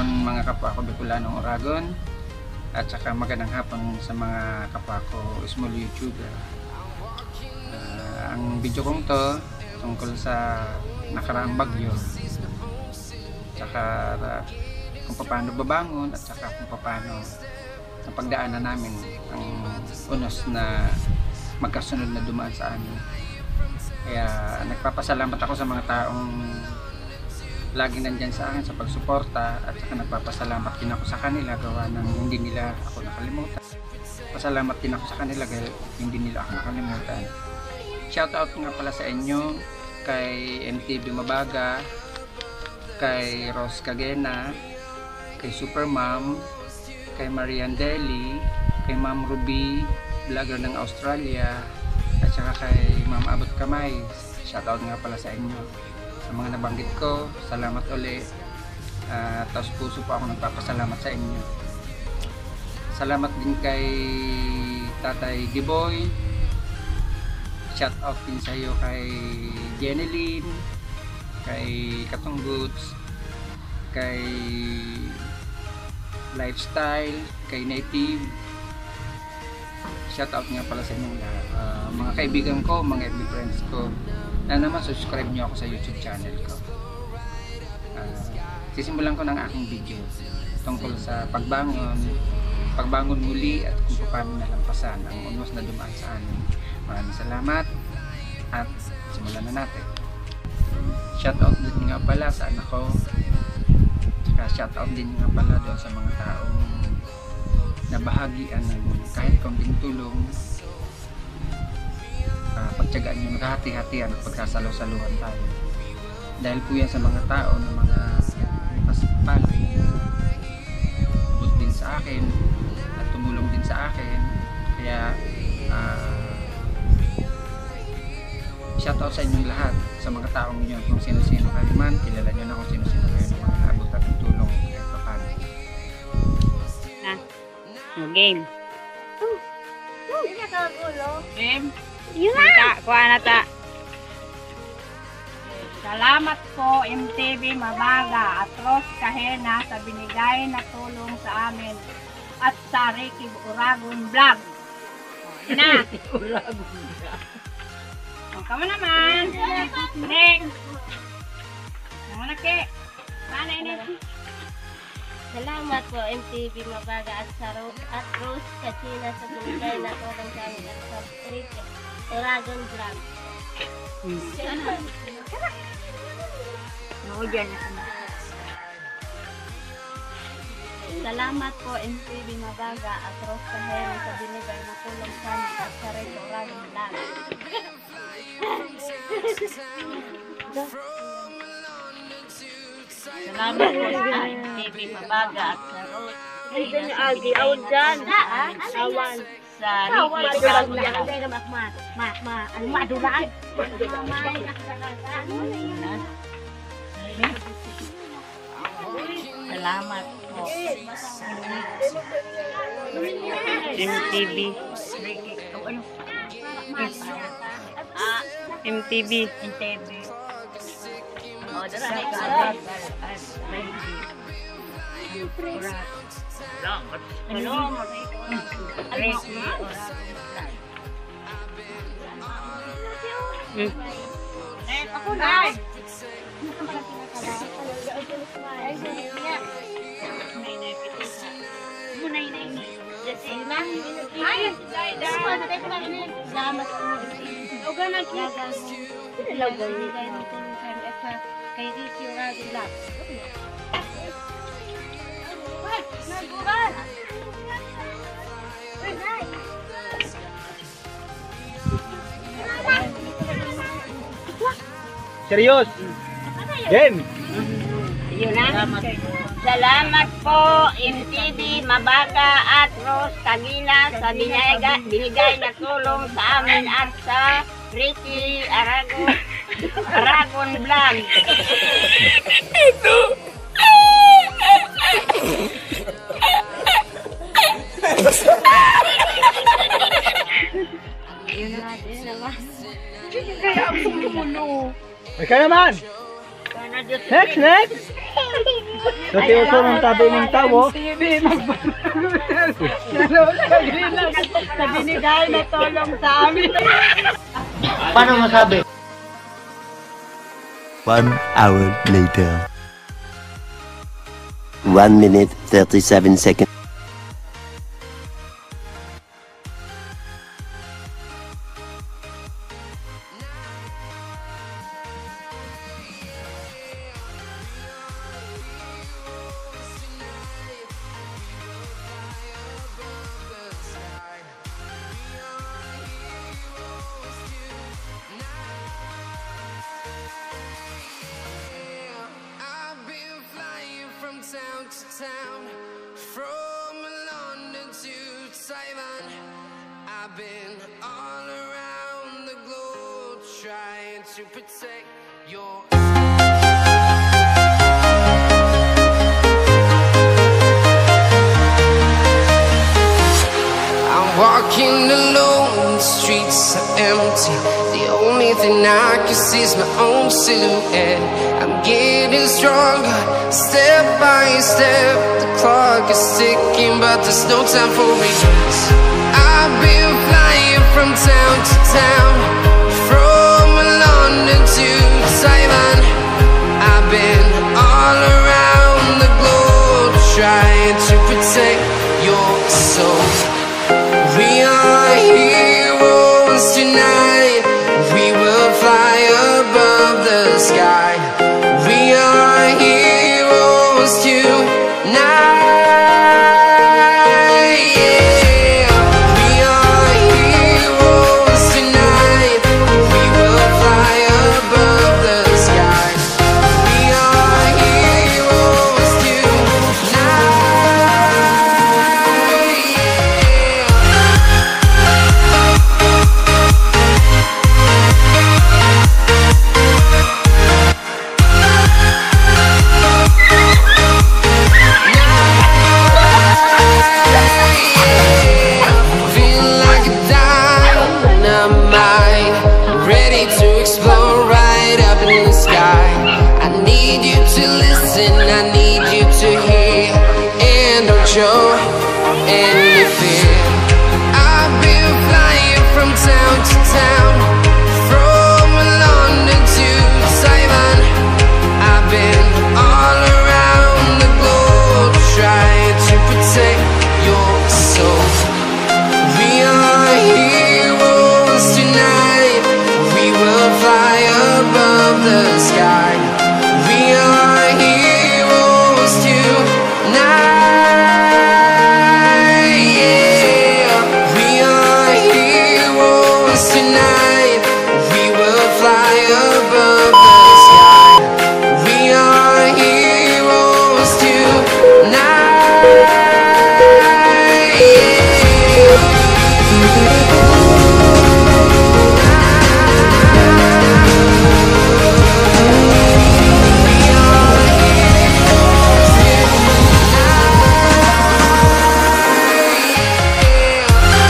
hapon mga kapwa ko Bicolanong Oragon, at saka magandang hapon sa mga kapwa ko small YouTuber. Ang video kong to tungkol sa nakaraang bagyo, saka kung paano babangon, at saka kung paano napagdaanan namin ang unos na magkasunod na dumaan sa amin. Kaya nagpapasalamat ako sa mga taong laging nandyan sa akin sa pagsuporta, at saka nagpapasalamat din ako sa kanila gawa ng hindi nila ako nakalimutan. Pasalamat din ako sa kanila dahil hindi nila ako nakalimutan. Shoutout nga pala sa inyo, kay MTV Mabaga, kay Rose Cagena, kay Super Mom, kay Marian Deli, kay Ma'am Ruby, vlogger ng Australia, at saka kay Ma'am Abot Kamay. Shoutout nga pala sa inyo. Sa mga nabanggit ko, salamat ulit. Taos puso po ako nagpapasalamat sa inyo. Salamat din kay Tatay Giboy. Shoutout din sa iyo kay Jeneline, kay Katungguts, kay Lifestyle, kay Native. Shoutout nga pala sa inyong lahat. Mga kaibigan ko, mga FB friends ko, na naman subscribe nyo ako sa YouTube channel ko. Sisimulan ko ng aking video tungkol sa pagbangon muli, at kung paano nalampasan ang unos na dumaan sa amin. Maraming salamat, at simulan na natin. Shoutout din nga pala sa anak ko, saka shoutout din nga pala doon sa mga taong nabahagian ng kahit konting tulong. Pagtyagaan nyo, maghahati-hatian at pagkasalo-saluhan tayo. Dahil po yan sa mga tao na mga pasipal, abot din sa akin at tumulong din sa akin. Kaya shoutout sa inyong lahat, sa mga taong yun, kung sino-sino kayo man, kilala nyo na kung sino-sino kayo ng mga abot at tulong kahit pa paano. Game. Game. Kuha na ta. Salamat po MTV Mabaga at Rose Cagena sa binigay na tulong sa amin at sa Ricky Oragon Vlog. Yun na. Kamu naman. Next. Kamu na ke. Sana ini. Salamat po MTV Mabaga at Rose Cagena sa binigay na tulong sa amin at sa Ricky Oragon Vlog. Salamat po MTV Mabaga at Rose Cagena sa binigay na tulong sa amin at sa Ricky Oragon Vlog. Salamat po sa MTV Mabaga at sa Rose Cagena sa binigay na tulong sa Ricky Oragon Salamat po MTV. MTV. Ako na. Kay Ricky Oragon Vlog. Serious? Game! Yun na. Salamat po MTV Mabaga at Rose Cagena sa binigay na tulong sa amin at sa Ricky Oragon Vlog. Ikaw naman! Next! Dati uso ng tabi ng tao. TV sa binigay na tulong sa amin. Paano masabi? 1 hour later. 1 minute 37 seconds. Town to town, from London to Taiwan, I've been all around the globe trying to protect your. I'm walking alone, the streets are empty. The only thing I can see is my own silhouette. I'm getting stronger, step by step. The clock is ticking, but there's no time for regrets. I've been flying from town to town, from London to Taiwan. I've been all around the globe trying to protect your soul. We are heroes tonight. We will fly above the sky. We are heroes tonight. Yeah. We are heroes tonight. We will fly above the sky. We are heroes tonight. Show any fear. I've been flying from town to town,